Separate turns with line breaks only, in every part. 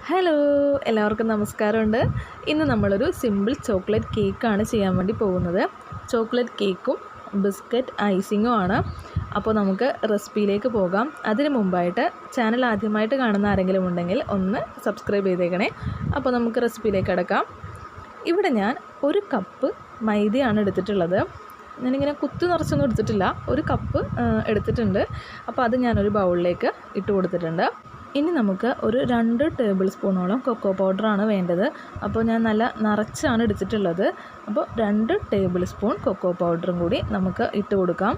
Hello, എല്ലാവർക്കും നമസ്കാരമുണ്ട്. ഇന്ന് നമ്മളൊരു സിമ്പിൾ ചോക്ലേറ്റ് കേക്കാണ് ചെയ്യാൻ വേണ്ടി പോകുന്നത്. ചോക്ലേറ്റ് കേക്കും ബിസ്ക്കറ്റ് ഐസിങ്ങും ആണ്. അപ്പോൾ നമുക്ക് റെസിപ്പിയിലേക്ക് പോകാം. അതിന് മുമ്പായിട്ട് ചാനൽ ആദ്യമായിട്ട് കാണുന്ന ആരെങ്കിലും ഉണ്ടെങ്കിൽ ഒന്ന് സബ്സ്ക്രൈബ് ചെയ്തേക്കണേ. അപ്പോൾ നമുക്ക് റെസിപ്പിയിലേക്ക് കിടക്കാം. ഇവിടെ ഞാൻ 1 കപ്പ് മൈദയാണ് എടുത്തിട്ടുള്ളത്. ഞാനിങ്ങനെ കുത്തി നിറച്ചൊന്നും എടുത്തിട്ടില്ല, 1 കപ്പ് എടുത്തിട്ടുണ്ട്. അപ്പോൾ അത് ഞാനൊരു ബൗളിലേക്ക് ഇട്ട് കൊടുത്തിട്ടുണ്ട്. ഇനി നമുക്ക് ഒരു 2 ടേബിൾ സ്പൂണോളം കൊക്കോ പൗഡറാണ് വേണ്ടത്. അപ്പോൾ ഞാൻ നല്ല നിറച്ചാണ് എടുത്തിട്ടുള്ളത്. അപ്പോൾ 2 ടേബിൾ സ്പൂൺ കൊക്കോ പൗഡറും കൂടി നമുക്ക് ഇട്ട് കൊടുക്കാം.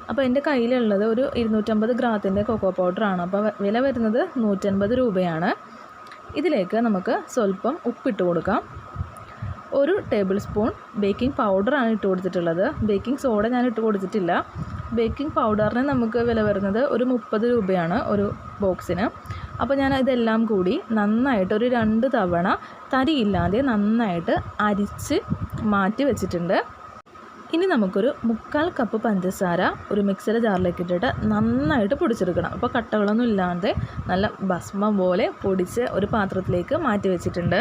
അപ്പോൾ എൻ്റെ കയ്യിലുള്ളത് ഒരു 250 ഗ്രാത്തിൻ്റെ കൊക്കോ പൗഡറാണ്. അപ്പോൾ വില വരുന്നത് 150 രൂപയാണ്. ഇതിലേക്ക് നമുക്ക് സ്വല്പം ഉപ്പിട്ട് കൊടുക്കാം. 1 ടേബിൾ സ്പൂൺ ബേക്കിംഗ് പൗഡറാണ് ഇട്ട് കൊടുത്തിട്ടുള്ളത്. ബേക്കിംഗ് സോഡ ഞാൻ ഇട്ട് കൊടുത്തിട്ടില്ല. ബേക്കിംഗ് പൗഡറിന് നമുക്ക് വില വരുന്നത് ഒരു 30 രൂപയാണ് ഒരു ബോക്സിന്. അപ്പോൾ ഞാൻ ഇതെല്ലാം കൂടി നന്നായിട്ട് ഒരു 2 തവണ തരിയില്ലാതെ നന്നായിട്ട് അരിച്ച് മാറ്റി വെച്ചിട്ടുണ്ട്. ഇനി നമുക്കൊരു 1/4 കപ്പ് പഞ്ചസാര ഒരു മിക്സിയുടെ ജാറിലേക്ക് ഇട്ടിട്ട് നന്നായിട്ട് പൊടിച്ചെടുക്കണം. അപ്പോൾ കട്ടകളൊന്നും ഇല്ലാതെ നല്ല ഭസ്മം പോലെ പൊടിച്ച് ഒരു പാത്രത്തിലേക്ക് മാറ്റി വെച്ചിട്ടുണ്ട്.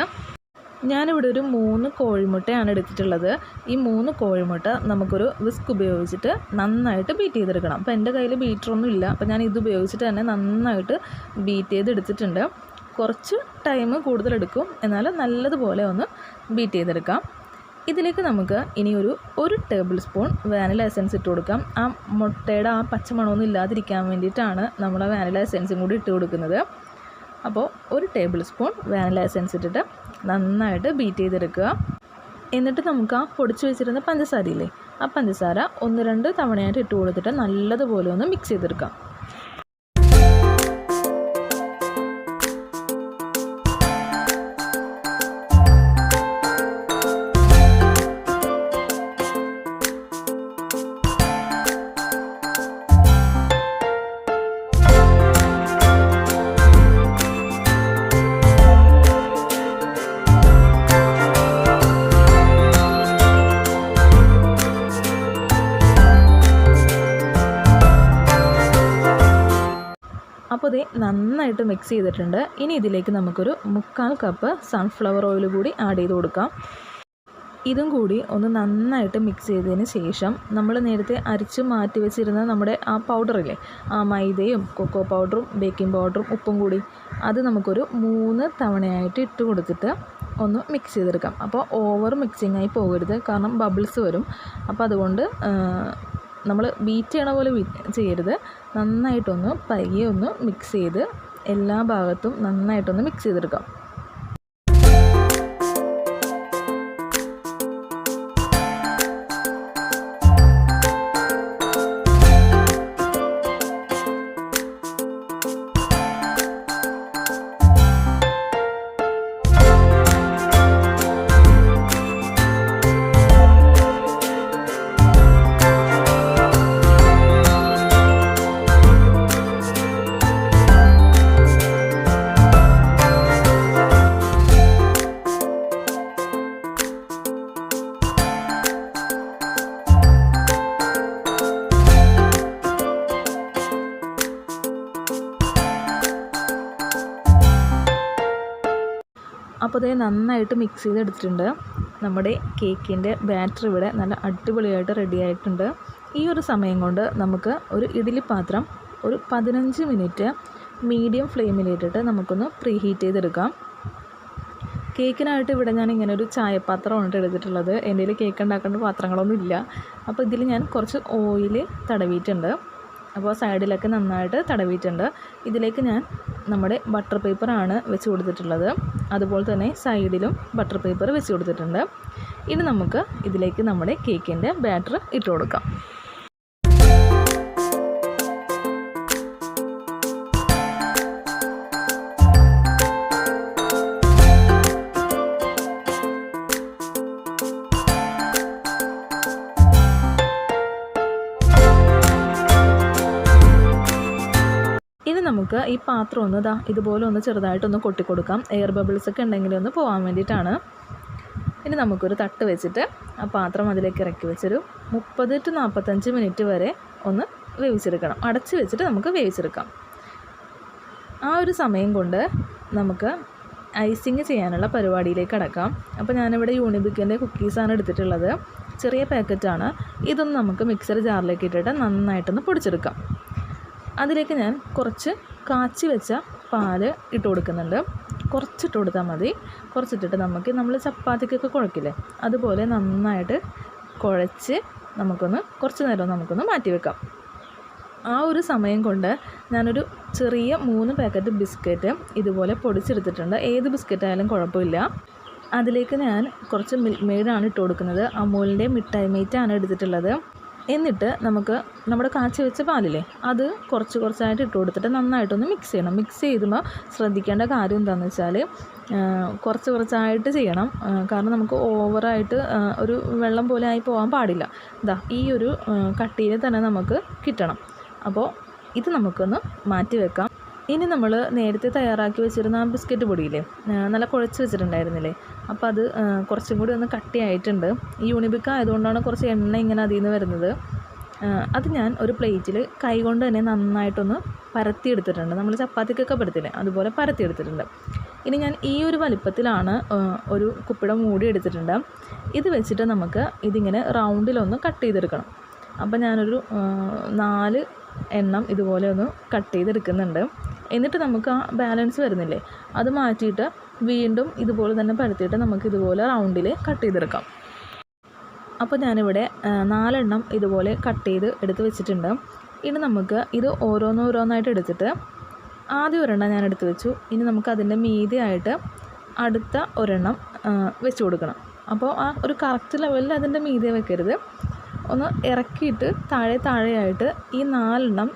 ഞാനിവിടെ ഒരു 3 കോഴിമുട്ടയാണ് എടുത്തിട്ടുള്ളത്. ഈ 3 കോഴിമുട്ട നമുക്കൊരു വിസ്ക് ഉപയോഗിച്ചിട്ട് നന്നായിട്ട് ബീറ്റ് ചെയ്തെടുക്കണം. അപ്പോൾ എൻ്റെ കയ്യിൽ ബീറ്ററൊന്നും ഇല്ല. അപ്പോൾ ഞാൻ ഇത് ഉപയോഗിച്ചിട്ട് തന്നെ നന്നായിട്ട് ബീറ്റ് ചെയ്തെടുത്തിട്ടുണ്ട്. കുറച്ച് ടൈം കൂടുതലെടുക്കും, എന്നാലും നല്ലതുപോലെ ഒന്ന് ബീറ്റ് ചെയ്തെടുക്കാം. ഇതിലേക്ക് നമുക്ക് ഇനി ഒരു ടേബിൾ സ്പൂൺ വാനില എസൻസ് ഇട്ട് കൊടുക്കാം. ആ മുട്ടയുടെ ആ പച്ചമണമൊന്നും ഇല്ലാതിരിക്കാൻ വേണ്ടിയിട്ടാണ് നമ്മൾ ആ വാനില എസൻസും കൂടി ഇട്ട് കൊടുക്കുന്നത്. അപ്പോൾ 1 ടേബിൾ സ്പൂൺ വാനില എസൻസ് ഇട്ടിട്ട് നന്നായിട്ട് ബീറ്റ് ചെയ്തെടുക്കുക. എന്നിട്ട് നമുക്ക് ആ പൊടിച്ച് വെച്ചിരുന്ന പഞ്ചസാരയില്ലേ, ആ പഞ്ചസാര 1-2 തവണയായിട്ട് ഇട്ട് കൊടുത്തിട്ട് നല്ലതുപോലെ ഒന്ന് മിക്സ് ചെയ്തെടുക്കാം. അപ്പോൾ ഇത് നന്നായിട്ട് മിക്സ് ചെയ്തിട്ടുണ്ട്. ഇനി ഇതിലേക്ക് നമുക്കൊരു 1/4 കപ്പ് സൺഫ്ലവർ ഓയിൽ കൂടി ആഡ് ചെയ്ത് കൊടുക്കാം. ഇതും കൂടി ഒന്ന് നന്നായിട്ട് മിക്സ് ചെയ്തതിന് ശേഷം നമ്മൾ നേരത്തെ അരിച്ച് മാറ്റി വെച്ചിരുന്ന നമ്മുടെ ആ പൗഡറില്ലേ, ആ മൈദയും കൊക്കോ പൗഡറും ബേക്കിംഗ് പൗഡറും ഉപ്പും കൂടി അത് നമുക്കൊരു 3 തവണയായിട്ട് ഇട്ട് കൊടുത്തിട്ട് ഒന്ന് മിക്സ് ചെയ്തെടുക്കാം. അപ്പോൾ ഓവർ മിക്സിങ് ആയി പോകരുത്, കാരണം ബബിൾസ് വരും. അപ്പോൾ അതുകൊണ്ട് നമ്മൾ ബീറ്റ് ചെയ്യണ പോലെ ചെയ്യരുത്. നന്നായിട്ടൊന്ന് പയ്യെ ഒന്ന് മിക്സ് ചെയ്ത് എല്ലാ ഭാഗത്തും നന്നായിട്ടൊന്ന് മിക്സ് ചെയ്തെടുക്കാം. അപ്പോൾ ഇത് നന്നായിട്ട് മിക്സ് ചെയ്തെടുത്തിട്ടുണ്ട്. നമ്മുടെ കേക്കിൻ്റെ ബാറ്റർ ഇവിടെ നല്ല അടിപൊളിയായിട്ട് റെഡി ആയിട്ടുണ്ട്. ഈ ഒരു സമയം കൊണ്ട് നമുക്ക് ഒരു ഇഡ്ഡലി പാത്രം ഒരു 15 മിനിറ്റ് മീഡിയം ഫ്ലെയിമിലിട്ടിട്ട് നമുക്കൊന്ന് പ്രീ ഹീറ്റ് ചെയ്തെടുക്കാം. കേക്കിനായിട്ട് ഇവിടെ ഞാൻ ഇങ്ങനെ ഒരു ചായപാത്രമാണ് എടുത്തിട്ടുള്ളത്. എൻ്റെ കയ്യിൽ കേക്ക് ഉണ്ടാക്കേണ്ട പാത്രങ്ങളൊന്നും ഇല്ല. അപ്പോൾ ഇതിൽ ഞാൻ കുറച്ച് ഓയിൽ തടവിയിട്ടുണ്ട്. അപ്പോൾ സൈഡിലൊക്കെ നന്നായിട്ട് തടവിയിട്ടുണ്ട്. ഇതിലേക്ക് ഞാൻ നമ്മുടെ ബട്ടർ പേപ്പറാണ് വെച്ച് കൊടുത്തിട്ടുള്ളത്. അതുപോലെ തന്നെ സൈഡിലും ബട്ടർ പേപ്പർ വെച്ച് കൊടുത്തിട്ടുണ്ട്. ഇനി നമുക്ക് ഇതിലേക്ക് നമ്മുടെ കേക്കിൻ്റെ ബാറ്റർ ഇട്ട് കൊടുക്കാം. ഇനി നമുക്ക് ഈ പാത്രം ഒന്ന് ഇതുപോലെ ഒന്ന് ചെറുതായിട്ടൊന്ന് കൊട്ടിക്കൊടുക്കാം. എയർ ബബിൾസൊക്കെ ഉണ്ടെങ്കിൽ ഒന്ന് പോകാൻ വേണ്ടിയിട്ടാണ്. ഇനി നമുക്കൊരു തട്ട് വെച്ചിട്ട് ആ പാത്രം അതിലേക്ക് ഇറക്കി വെച്ചൊരു 30 to 45 മിനിറ്റ് വരെ ഒന്ന് വേവിച്ചെടുക്കണം. അടച്ച് വെച്ചിട്ട് നമുക്ക് വേവിച്ചെടുക്കാം. ആ ഒരു സമയം കൊണ്ട് നമുക്ക് ഐസിങ് ചെയ്യാനുള്ള പരിപാടിയിലേക്ക് കടക്കാം. അപ്പോൾ ഞാനിവിടെ യൂണിബിക്കിൻ്റെ കുക്കീസാണ് എടുത്തിട്ടുള്ളത്. ചെറിയ പാക്കറ്റാണ്. ഇതൊന്ന് നമുക്ക് മിക്സർ ജാറിലേക്ക് ഇട്ടിട്ട് നന്നായിട്ടൊന്ന് പൊടിച്ചെടുക്കാം. അതിലേക്ക് ഞാൻ കുറച്ച് കാച്ചി വെച്ച പാല് ഇട്ട് കൊടുക്കുന്നുണ്ട്. കുറച്ചിട്ട് കൊടുത്താൽ മതി. കുറച്ചിട്ടിട്ട് നമ്മൾ ചപ്പാത്തിക്കൊക്കെ കുഴക്കില്ലേ, അതുപോലെ നന്നായിട്ട് കുഴച്ച് കുറച്ച് നേരം നമുക്കൊന്ന് മാറ്റി വെക്കാം. ആ ഒരു സമയം കൊണ്ട് ഞാനൊരു ചെറിയ 3 പാക്കറ്റ് ബിസ്ക്കറ്റ് ഇതുപോലെ പൊടിച്ചെടുത്തിട്ടുണ്ട്. ഏത് ബിസ്ക്കറ്റ് ആയാലും കുഴപ്പമില്ല. അതിലേക്ക് ഞാൻ കുറച്ച് മിൽക്ക് മെയ്ഡാണ് ഇട്ട് കൊടുക്കുന്നത്. അമൂലിൻ്റെ മിഠായി മേറ്റാണ് എടുത്തിട്ടുള്ളത്. എന്നിട്ട് നമ്മുടെ കാച്ചി വെച്ച പാലില്ലേ, അത് കുറച്ചായിട്ട് ഇട്ട് കൊടുത്തിട്ട് നന്നായിട്ടൊന്ന് മിക്സ് ചെയ്യണം. മിക്സ് ചെയ്യുമ്പോൾ ശ്രദ്ധിക്കേണ്ട കാര്യം എന്താണെന്ന് വെച്ചാൽ കുറച്ചായിട്ട് ചെയ്യണം. കാരണം നമുക്ക് ഓവറായിട്ട് ഒരു വെള്ളം പോലെ ആയി പോകാൻ പാടില്ല. ഈ ഒരു കട്ടിയിൽ തന്നെ നമുക്ക് കിട്ടണം. അപ്പോൾ ഇത് നമുക്കൊന്ന് മാറ്റി വെക്കാം. ഇനി നമ്മൾ നേരത്തെ തയ്യാറാക്കി വെച്ചിരുന്ന ആ ബിസ്ക്കറ്റ് പൊടിയില്ലേ, നല്ല കുഴച്ച് വെച്ചിട്ടുണ്ടായിരുന്നില്ലേ, അപ്പോൾ അത് കുറച്ചും കൂടി ഒന്ന് കട്ടിയായിട്ടുണ്ട്. ഈ യൂണിബിക്ക് ആയതുകൊണ്ടാണ് കുറച്ച് എണ്ണ ഇങ്ങനെ അതിൽ നിന്ന് വരുന്നത്. അത് ഞാൻ ഒരു പ്ലേറ്റിൽ കൈകൊണ്ട് തന്നെ നന്നായിട്ടൊന്ന് പരത്തിയെടുത്തിട്ടുണ്ട്. നമ്മൾ ചപ്പാത്തിക്കൊക്കെ പരത്തില്ലേ, അതുപോലെ പരത്തിയെടുത്തിട്ടുണ്ട്. ഇനി ഞാൻ ഈ ഒരു വലിപ്പത്തിലാണ് ഒരു കുപ്പിയുടെ മൂടി എടുത്തിട്ടുണ്ട്. ഇത് വെച്ചിട്ട് നമുക്ക് ഇതിങ്ങനെ റൗണ്ടിലൊന്ന് കട്ട് ചെയ്തെടുക്കണം. അപ്പോൾ ഞാനൊരു 4 എണ്ണം ഇതുപോലെ ഒന്ന് കട്ട് ചെയ്തെടുക്കുന്നുണ്ട്. എന്നിട്ട് നമുക്ക് ആ ബാലൻസ് വരുന്നില്ലേ, അത് മാറ്റിയിട്ട് വീണ്ടും ഇതുപോലെ തന്നെ പരത്തിയിട്ട് നമുക്കിതുപോലെ റൗണ്ടിൽ കട്ട് ചെയ്തെടുക്കാം. അപ്പോൾ ഞാനിവിടെ 4 എണ്ണം ഇതുപോലെ കട്ട് ചെയ്ത് എടുത്ത് വെച്ചിട്ടുണ്ട്. ഇനി നമുക്ക് ഇത് ഓരോന്നായിട്ട് എടുത്തിട്ട് ആദ്യം ഒരെണ്ണം ഞാൻ എടുത്ത് വെച്ചു. ഇനി നമുക്ക് അതിൻ്റെ മീതെയായിട്ട് അടുത്ത ഒരെണ്ണം വെച്ച് കൊടുക്കണം. അപ്പോൾ ആ ഒരു കറക്റ്റ് ലെവലിൽ അതിൻ്റെ മീതെ വെക്കരുത്. ഒന്ന് ഇറക്കിയിട്ട് താഴെയായിട്ട് ഈ 4 എണ്ണം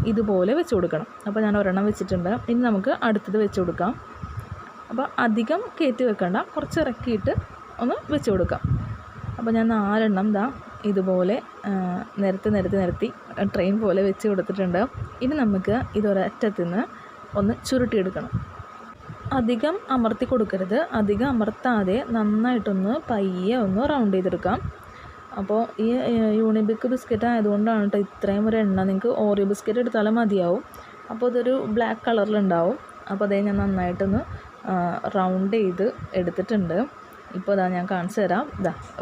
ഇതുപോലെ വെച്ച് കൊടുക്കണം. അപ്പോൾ ഞാൻ ഒരെണ്ണം വെച്ചിട്ടുണ്ട്. ഇനി നമുക്ക് അടുത്തത് വെച്ച് കൊടുക്കാം. അപ്പോൾ അധികം കയറ്റി വെക്കണ്ട, കുറച്ച് ഇറക്കിയിട്ട് ഒന്ന് വെച്ച് കൊടുക്കാം. അപ്പോൾ ഞാൻ 4 എണ്ണം ഇതുപോലെ നിരത്തി ട്രെയിൻ പോലെ വെച്ച് കൊടുത്തിട്ടുണ്ട്. ഇനി നമുക്ക് ഇതൊരറ്റത്തു നിന്ന് ഒന്ന് ചുരുട്ടിയെടുക്കണം. അധികം അമർത്തി കൊടുക്കരുത്. അധികം അമർത്താതെ നന്നായിട്ടൊന്ന് പയ്യെ ഒന്ന് റൗണ്ട് ചെയ്തെടുക്കാം. അപ്പോൾ ഈ യൂണിബിക്ക് ബിസ്ക്കറ്റ് ആയതുകൊണ്ടാണ് കേട്ടോ ഇത്രയും ഒരു എണ്ണ. നിങ്ങൾക്ക് ഓറിയോ ബിസ്ക്കറ്റ് എടുത്താലും മതിയാവും. അപ്പോൾ ഇതൊരു ബ്ലാക്ക് കളറിലുണ്ടാവും. അപ്പോൾ അതേ ഞാൻ നന്നായിട്ടൊന്ന് റൗണ്ട് ചെയ്ത് എടുത്തിട്ടുണ്ട്. ഇപ്പോൾ ഞാൻ കാണിച്ചു തരാം.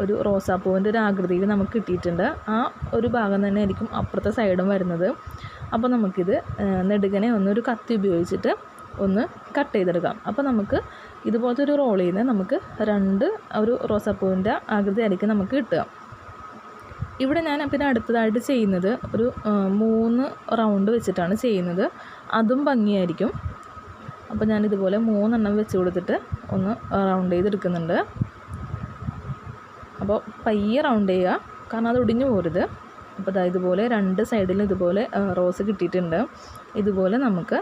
ഒരു റോസാപ്പൂവിൻ്റെ ഒരു ആകൃതിയിൽ നമുക്ക് കിട്ടിയിട്ടുണ്ട്. ആ ഒരു ഭാഗം തന്നെ ആയിരിക്കും അപ്പുറത്തെ സൈഡും വരുന്നത്. അപ്പോൾ നമുക്കിത് നെടുകനെ ഒരു കത്തി ഉപയോഗിച്ചിട്ട് ഒന്ന് കട്ട് ചെയ്തെടുക്കാം. അപ്പോൾ നമുക്ക് ഇതുപോലത്തെ ഒരു റോളിൽ നിന്ന് നമുക്ക് 2 ഒരു റോസാപ്പൂവിൻ്റെ ആകൃതി ആയിരിക്കും നമുക്ക് കിട്ടുക. ഇവിടെ ഞാൻ പിന്നെ അടുത്തതായിട്ട് ചെയ്യുന്നത് ഒരു 3 റൗണ്ട് വെച്ചിട്ടാണ് ചെയ്യുന്നത്. അതും ഭംഗിയായിരിക്കും. അപ്പോൾ ഞാനിതുപോലെ 3 എണ്ണം വെച്ച് കൊടുത്തിട്ട് ഒന്ന് റൗണ്ട് ചെയ്തെടുക്കുന്നുണ്ട്. അപ്പോൾ പയ്യെ റൗണ്ട് ചെയ്യുക, കാരണം അത് ഒടിഞ്ഞു പോരുത്. അപ്പോൾ ഇതുപോലെ 2 സൈഡിലും ഇതുപോലെ റോസ് കിട്ടിയിട്ടുണ്ട്. ഇതുപോലെ നമുക്ക്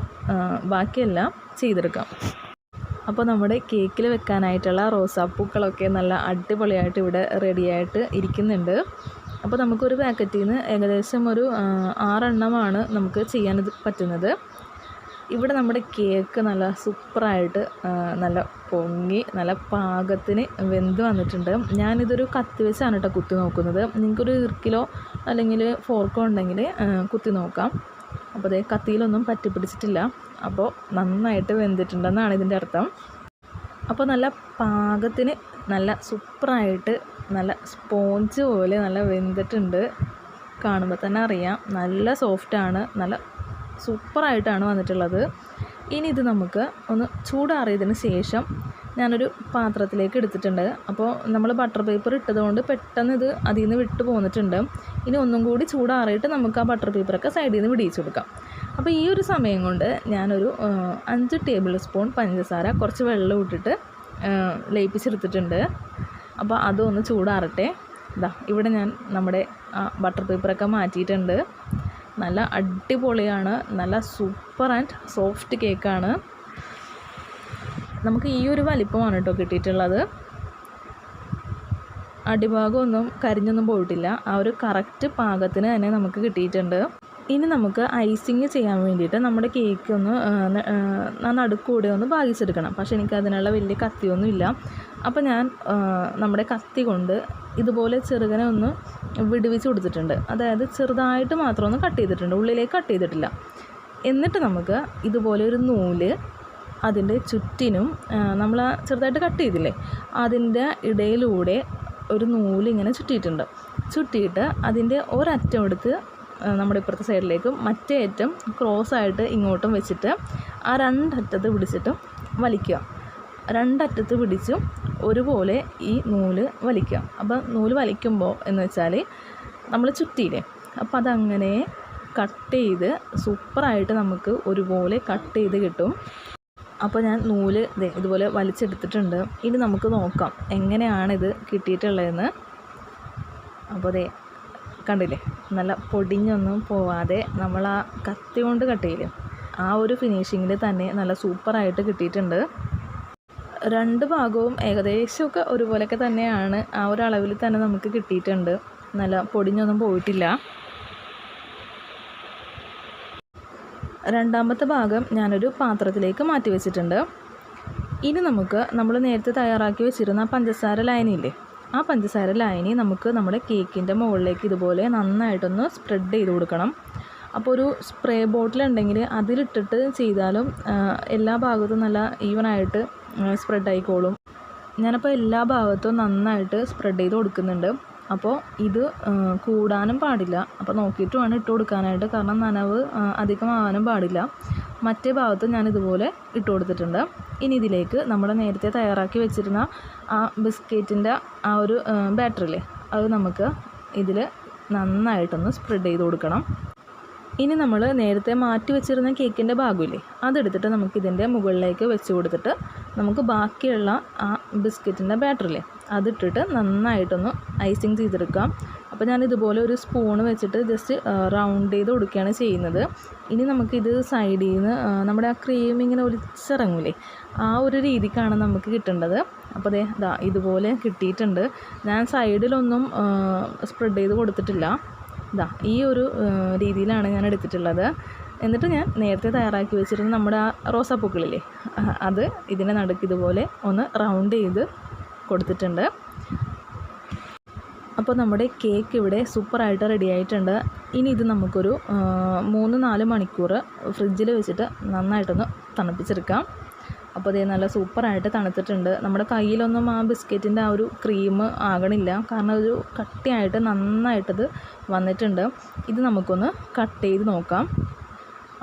ബാക്കിയെല്ലാം ചെയ്തെടുക്കാം. അപ്പോൾ നമ്മുടെ കേക്കിൽ വെക്കാനായിട്ടുള്ള റോസാപ്പൂക്കളൊക്കെ നല്ല അടിപൊളിയായിട്ട് ഇവിടെ റെഡിയായിട്ട് ഇരിക്കുന്നുണ്ട്. അപ്പോൾ നമുക്കൊരു പാക്കറ്റിൽ നിന്ന് ഏകദേശം ഒരു 6 എണ്ണമാണ് നമുക്ക് ചെയ്യാൻ പറ്റുന്നത്. ഇവിടെ നമ്മുടെ കേക്ക് നല്ല സൂപ്പറായിട്ട് നല്ല പൊങ്ങി നല്ല പാകത്തിന് വെന്ത് വന്നിട്ടുണ്ട്. ഞാനിതൊരു കത്തി വെച്ചാണ് കേട്ടോ കുത്തി നോക്കുന്നത്. നിങ്ങൾക്കൊരു ഇർക്കിലോ അല്ലെങ്കിൽ ഫോർക്കോ ഉണ്ടെങ്കിൽ കുത്തി നോക്കാം. അപ്പോൾ അതേ കത്തിയിലൊന്നും പറ്റിപ്പിടിച്ചിട്ടില്ല. അപ്പോൾ നന്നായിട്ട് വെന്തിട്ടുണ്ടെന്നാണ് ഇതിൻ്റെ അർത്ഥം. അപ്പോൾ നല്ല പാകത്തിന് നല്ല സൂപ്പറായിട്ട് നല്ല സ്പോഞ്ച് പോലെ നല്ല വെന്തിട്ടുണ്ട്. കാണുമ്പോൾ തന്നെ അറിയാം നല്ല സോഫ്റ്റാണ്, നല്ല സൂപ്പറായിട്ടാണ് വന്നിട്ടുള്ളത്. ഇനി ഇത് നമുക്ക് ഒന്ന് ചൂടാറിയതിന് ശേഷം ഞാനൊരു പാത്രത്തിലേക്ക് എടുത്തിട്ടുണ്ട്. അപ്പോൾ നമ്മൾ ബട്ടർ പേപ്പർ ഇട്ടതുകൊണ്ട് പെട്ടെന്ന് ഇത് അതിൽ നിന്ന് വിട്ട് പോന്നിട്ടുണ്ട്. ഇനി ഒന്നും കൂടി ചൂടാറിയിട്ട് നമുക്ക് ആ ബട്ടർ പേപ്പറൊക്കെ സൈഡിൽ നിന്ന് വിടിയിച്ച് കൊടുക്കാം. അപ്പോൾ ഈ ഒരു സമയം കൊണ്ട് ഞാനൊരു 5 ടേബിൾ സ്പൂൺ പഞ്ചസാര കുറച്ച് വെള്ളം ഇട്ടിട്ട് ലയിപ്പിച്ചെടുത്തിട്ടുണ്ട്. അപ്പോൾ അതൊന്ന് ചൂടാറട്ടെ. ഇവിടെ ഞാൻ നമ്മുടെ ബട്ടർ പേപ്പറൊക്കെ മാറ്റിയിട്ടുണ്ട്. നല്ല അടിപൊളിയാണ്, നല്ല സൂപ്പർ ആൻഡ് സോഫ്റ്റ് കേക്കാണ്. നമുക്ക് ഈ ഒരു വലിപ്പമാണ് കേട്ടോ കിട്ടിയിട്ടുള്ളത്. അടിഭാഗമൊന്നും കരിഞ്ഞൊന്നും പോയിട്ടില്ല. ആ ഒരു കറക്റ്റ് പാകത്തിന് തന്നെ നമുക്ക് കിട്ടിയിട്ടുണ്ട്. ഇനി നമുക്ക് ഐസിങ് ചെയ്യാൻ വേണ്ടിയിട്ട് നമ്മുടെ കേക്ക് ഒന്ന് നടുക്കൂടെ ഒന്ന് ഭാഗിച്ചെടുക്കണം. പക്ഷേ എനിക്ക് അതിനുള്ള വലിയ കത്തിയൊന്നുമില്ല. അപ്പോൾ ഞാൻ നമ്മുടെ കത്തി കൊണ്ട് ഇതുപോലെ ചെറുകനെ ഒന്ന് വിടുവിച്ച് കൊടുത്തിട്ടുണ്ട്. അതായത് ചെറുതായിട്ട് മാത്രം ഒന്ന് കട്ട് ചെയ്തിട്ടുണ്ട്, ഉള്ളിലേക്ക് കട്ട് ചെയ്തിട്ടില്ല. എന്നിട്ട് നമുക്ക് ഇതുപോലെ ഒരു നൂല് അതിൻ്റെ ചുറ്റിനും നമ്മൾ ചെറുതായിട്ട് കട്ട് ചെയ്തില്ലേ, അതിൻ്റെ ഇടയിലൂടെ ഒരു നൂലിങ്ങനെ ചുറ്റിയിട്ടുണ്ട്. ചുറ്റിയിട്ട് അതിൻ്റെ ഒരറ്റം എടുത്ത് നമ്മുടെ ഇപ്പുറത്തെ സൈഡിലേക്കും മറ്റേ അറ്റം ക്രോസായിട്ട് ഇങ്ങോട്ടും വെച്ചിട്ട് ആ രണ്ടറ്റത്ത് പിടിച്ചിട്ടും വലിക്കുക. രണ്ടറ്റത്ത് പിടിച്ചും ഒരുപോലെ ഈ നൂല് വലിക്കുക. അപ്പോൾ നൂല് വലിക്കുമ്പോൾ എന്ന് വെച്ചാൽ നമ്മൾ ചുറ്റിയില്ലേ, അപ്പോൾ അതങ്ങനെ കട്ട് ചെയ്ത് സൂപ്പറായിട്ട് നമുക്ക് ഒരുപോലെ കട്ട് ചെയ്ത് കിട്ടും. അപ്പോൾ ഞാൻ നൂല് ഇതുപോലെ വലിച്ചെടുത്തിട്ടുണ്ട്. ഇനി നമുക്ക് നോക്കാം എങ്ങനെയാണിത് കിട്ടിയിട്ടുള്ളതെന്ന്. അപ്പോൾ കണ്ടില്ലേ, നല്ല പൊടിഞ്ഞൊന്നും പോവാതെ നമ്മൾ ആ കത്തി കൊണ്ട് കട്ട് ചെയ്യില്ലേ, ആ ഒരു ഫിനിഷിങ്ങിൽ തന്നെ നല്ല സൂപ്പറായിട്ട് കിട്ടിയിട്ടുണ്ട്. രണ്ട് ഭാഗവും ഏകദേശമൊക്കെ ഒരുപോലെയൊക്കെ തന്നെയാണ്, ആ ഒരു അളവിൽ തന്നെ നമുക്ക് കിട്ടിയിട്ടുണ്ട്. നല്ല പൊടിഞ്ഞൊന്നും പോയിട്ടില്ല. രണ്ടാമത്തെ ഭാഗം ഞാനൊരു പാത്രത്തിലേക്ക് മാറ്റി വെച്ചിട്ടുണ്ട്. ഇനി നമുക്ക് നമ്മൾ നേരത്തെ തയ്യാറാക്കി വെച്ചിരുന്ന പഞ്ചസാര ലായനിയില്ലേ, ആ പഞ്ചസാര ലായനി നമുക്ക് നമ്മുടെ കേക്കിൻ്റെ മുകളിലേക്ക് ഇതുപോലെ നന്നായിട്ടൊന്ന് സ്പ്രെഡ് ചെയ്ത് കൊടുക്കണം. അപ്പോൾ ഒരു സ്പ്രേ ബോട്ടിൽ ഉണ്ടെങ്കിൽ അതിലിട്ടിട്ട് ചെയ്താലും എല്ലാ ഭാഗത്തും നല്ല ഈവനായിട്ട് സ്പ്രെഡ് ആയിക്കോളും. ഞാനപ്പോൾ എല്ലാ ഭാഗത്തും നന്നായിട്ട് സ്പ്രെഡ് ചെയ്ത് കൊടുക്കുന്നുണ്ട്. അപ്പോൾ ഇത് കൂടാനും പാടില്ല, അപ്പോൾ നോക്കിയിട്ട് വേണം ഇട്ട് കൊടുക്കാനായിട്ട്, കാരണം നനവ് അധികം ആവാനും പാടില്ല. മറ്റേ ഭാഗത്ത് ഞാനിതുപോലെ ഇട്ട് കൊടുത്തിട്ടുണ്ട്. ഇനി ഇതിലേക്ക് നമ്മൾ നേരത്തെ തയ്യാറാക്കി വെച്ചിരുന്ന ആ ബിസ്ക്കറ്റിൻ്റെ ആ ഒരു ബാറ്ററില്ലേ, അത് നമുക്ക് ഇതിൽ നന്നായിട്ടൊന്ന് സ്പ്രെഡ് ചെയ്ത് കൊടുക്കണം. ഇനി നമ്മൾ നേരത്തെ മാറ്റി വെച്ചിരുന്ന കേക്കിൻ്റെ ഭാഗമില്ലേ, അതെടുത്തിട്ട് നമുക്കിതിൻ്റെ മുകളിലേക്ക് വെച്ച് കൊടുത്തിട്ട് നമുക്ക് ബാക്കിയുള്ള ആ ബിസ്ക്കറ്റിൻ്റെ ബാറ്ററില്ലേ അതിട്ടിട്ട് നന്നായിട്ടൊന്ന് ഐസിങ് ചെയ്തെടുക്കാം. അപ്പോൾ ഞാനിതുപോലെ ഒരു സ്പൂണ് വെച്ചിട്ട് ജസ്റ്റ് റൗണ്ട് ചെയ്ത് കൊടുക്കുകയാണ് ചെയ്യുന്നത്. ഇനി നമുക്കിത് സൈഡിൽ നിന്ന് നമ്മുടെ ആ ക്രീം ഇങ്ങനെ ഒലിച്ചിറങ്ങൂലേ, ആ ഒരു രീതിക്കാണ് നമുക്ക് കിട്ടേണ്ടത്. അപ്പോൾ ഇതുപോലെ കിട്ടിയിട്ടുണ്ട്. ഞാൻ സൈഡിലൊന്നും സ്പ്രെഡ് ചെയ്ത് കൊടുത്തിട്ടില്ല. ഈ ഒരു രീതിയിലാണ് ഞാൻ എടുത്തിട്ടുള്ളത്. എന്നിട്ട് ഞാൻ നേരത്തെ തയ്യാറാക്കി വെച്ചിരുന്ന നമ്മുടെ ആ റോസാപ്പൂക്കളില്ലേ, അത് ഇതിൻ്റെ നടുക്ക് ഇതുപോലെ ഒന്ന് റൗണ്ട് ചെയ്ത് കൊടുത്തിട്ടുണ്ട്. അപ്പോൾ നമ്മുടെ കേക്ക് ഇവിടെ സൂപ്പറായിട്ട് റെഡി ആയിട്ടുണ്ട്. ഇനി ഇത് നമുക്കൊരു 3-4 മണിക്കൂർ ഫ്രിഡ്ജിൽ വെച്ചിട്ട് നന്നായിട്ടൊന്ന് തണുപ്പിച്ചെടുക്കാം. അപ്പോൾ നല്ല സൂപ്പറായിട്ട് തണുത്തിട്ടുണ്ട്. നമ്മുടെ കയ്യിലൊന്നും ആ ബിസ്ക്കറ്റിൻ്റെ ആ ഒരു ക്രീം ആകണില്ല, കാരണം ഒരു കട്ടിയായിട്ട് നന്നായിട്ടത് വന്നിട്ടുണ്ട്. ഇത് നമുക്കൊന്ന് കട്ട് ചെയ്ത് നോക്കാം.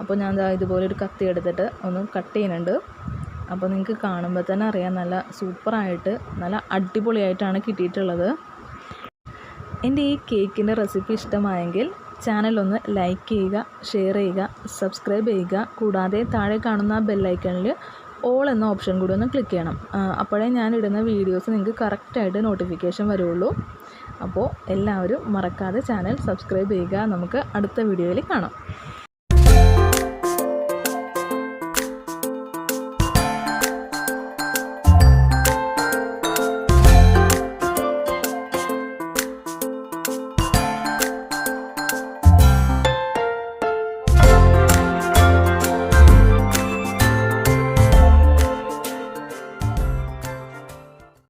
അപ്പോൾ ഞാൻ ഇതുപോലെ ഒരു കത്തി എടുത്തിട്ട് ഒന്ന് കട്ട് ചെയ്യുന്നുണ്ട്. അപ്പോൾ നിങ്ങൾക്ക് കാണുമ്പോൾ തന്നെ അറിയാം, നല്ല സൂപ്പറായിട്ട് നല്ല അടിപൊളിയായിട്ടാണ് കിട്ടിയിട്ടുള്ളത്. എൻ്റെ ഈ കേക്കിൻ്റെ റെസിപ്പി ഇഷ്ടമായെങ്കിൽ ചാനലൊന്ന് ലൈക്ക് ചെയ്യുക, ഷെയർ ചെയ്യുക, സബ്സ്ക്രൈബ് ചെയ്യുക. കൂടാതെ താഴെ കാണുന്ന ബെല്ലൈക്കണിൽ ഓൾ എന്ന ഓപ്ഷൻ കൂടി ഒന്ന് ക്ലിക്ക് ചെയ്യണം. അപ്പോഴേ ഞാൻ ഇടുന്ന വീഡിയോസ് നിങ്ങൾക്ക് കറക്റ്റായിട്ട് നോട്ടിഫിക്കേഷൻ വരുള്ളൂ. അപ്പോൾ എല്ലാവരും മറക്കാതെ ചാനൽ സബ്സ്ക്രൈബ് ചെയ്യുക. നമുക്ക് അടുത്ത വീഡിയോയിൽ കാണാം.